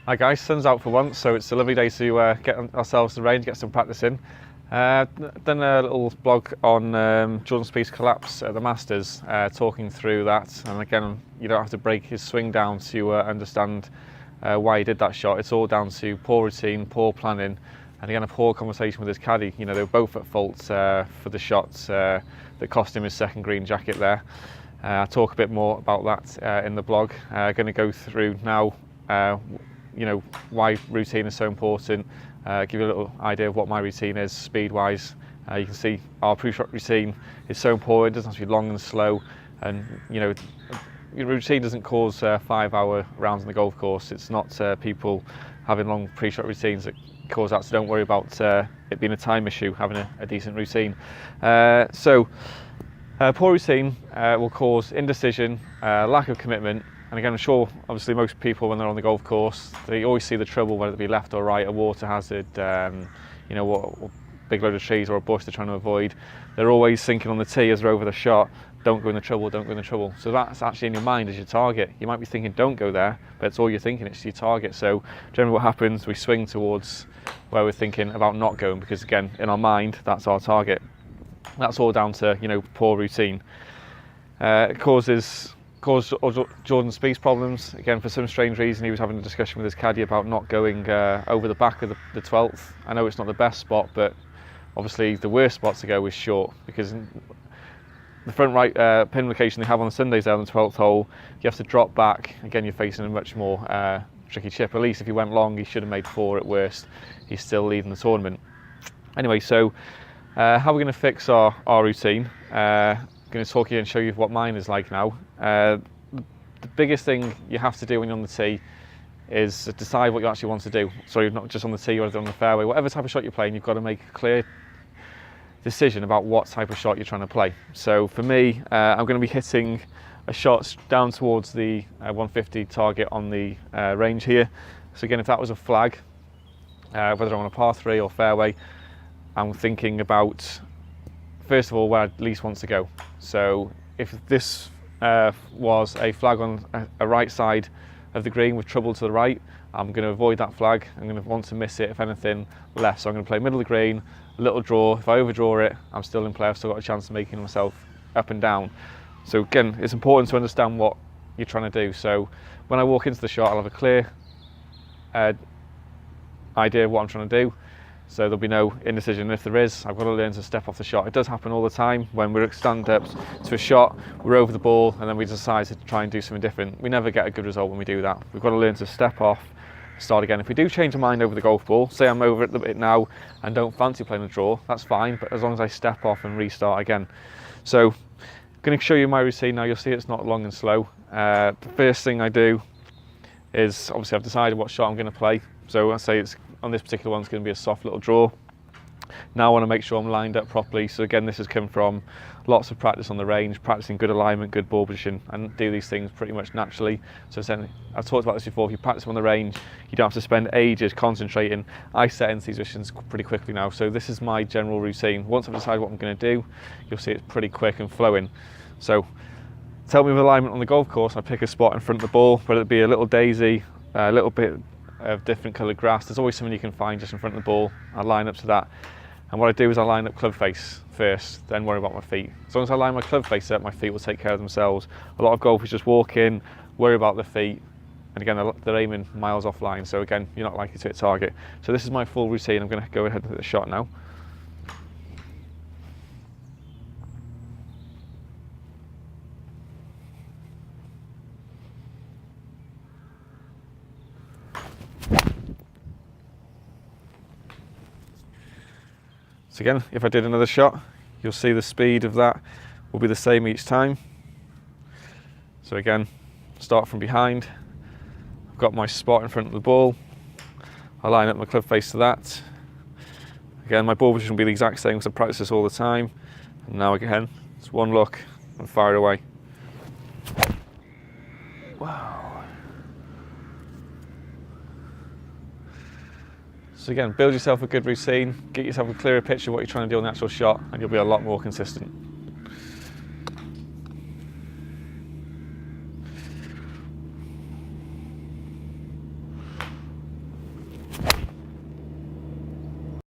Hi guys, sun's out for once, so it's a lovely day to get ourselves the range, get some practice in. Done a little blog on Jordan Spieth's collapse at the Masters, talking through that. And again, you don't have to break his swing down to understand why he did that shot. It's all down to poor routine, poor planning, and again a poor conversation with his caddy. You know, they were both at fault for the shots that cost him his second green jacket there. I'll talk a bit more about that in the blog. Going to go through now you know, why routine is so important, give you a little idea of what my routine is speed wise. You can see our pre-shot routine is so important. It doesn't have to be long and slow, and you know, your routine doesn't cause 5-hour rounds on the golf course. It's not people having long pre-shot routines that cause that, so don't worry about it being a time issue, having a decent routine. Poor routine will cause indecision, lack of commitment. And again, I'm sure, obviously, most people when they're on the golf course, they always see the trouble, whether it be left or right, a water hazard, you know, a big load of trees or a bush they're trying to avoid. They're always thinking on the tee as they're over the shot, don't go in the trouble, don't go in the trouble. So that's actually in your mind as your target. You might be thinking, don't go there, but it's all you're thinking, it's your target. So generally what happens, we swing towards where we're thinking about not going, because again, in our mind, that's our target. That's all down to, you know, poor routine. It caused Jordan Spieth's problems. Again, for some strange reason, he was having a discussion with his caddy about not going over the back of the 12th. I know it's not the best spot, but obviously the worst spot to go is short, because the front right pin location they have on the Sundays there on the 12th hole, you have to drop back. Again, you're facing a much more tricky chip. At least if he went long, he should have made 4 at worst. He's still leading the tournament. Anyway, so how we're going to fix our routine. Going to talk to you and show you what mine is like now. The biggest thing you have to do when you're on the tee is decide what you actually want to do. So you're not just on the tee or on the fairway. Whatever type of shot you're playing, you've got to make a clear decision about what type of shot you're trying to play. So for me, I'm going to be hitting a shot down towards the 150 target on the range here. So again, if that was a flag, whether I'm on a par 3 or fairway, I'm thinking about, first of all, where I least want to go. So if this was a flag on a right side of the green with trouble to the right, I'm going to avoid that flag. I'm going to want to miss it, if anything, left. So I'm going to play middle of the green, a little draw. If I overdraw it, I'm still in play. I've still got a chance of making myself up and down. So again, it's important to understand what you're trying to do. So when I walk into the shot, I'll have a clear idea of what I'm trying to do. So there'll be no indecision. If there is, I've got to learn to step off the shot. It does happen all the time when we're at stand-ups to a shot, we're over the ball, and then we decide to try and do something different. We never get a good result when we do that. We've got to learn to step off, start again. If we do change our mind over the golf ball, say I'm over it now and don't fancy playing a draw, that's fine, but as long as I step off and restart again. So I'm going to show you my routine now. You'll see it's not long and slow. The first thing I do is, obviously I've decided what shot I'm going to play. So I say it's on this particular one, it's going to be a soft little draw. Now I want to make sure I'm lined up properly. So again, this has come from lots of practice on the range, practicing good alignment, good ball position, and do these things pretty much naturally. So I've talked about this before, if you practice on the range, you don't have to spend ages concentrating. I set into these positions pretty quickly now. So this is my general routine. Once I've decided what I'm going to do, you'll see it's pretty quick and flowing. So tell me with alignment on the golf course, I pick a spot in front of the ball, whether it be a little daisy, a little bit of different coloured grass. There's always something you can find just in front of the ball. I line up to that, and what I do is I line up club face first, then worry about my feet. As long as I line my club face up, my feet will take care of themselves. A lot of golfers just walk in, worry about their feet, and again they're aiming miles offline, so again you're not likely to hit target. So this is my full routine. I'm going to go ahead and hit the shot now. So again, if I did another shot, you'll see the speed of that will be the same each time. So again, start from behind. I've got my spot in front of the ball. I line up my club face to that. Again, my ball position will be the exact same because I practice this all the time. And now again, it's one look and fire away. Wow. So again, build yourself a good routine, get yourself a clearer picture of what you're trying to do on the actual shot, and you'll be a lot more consistent.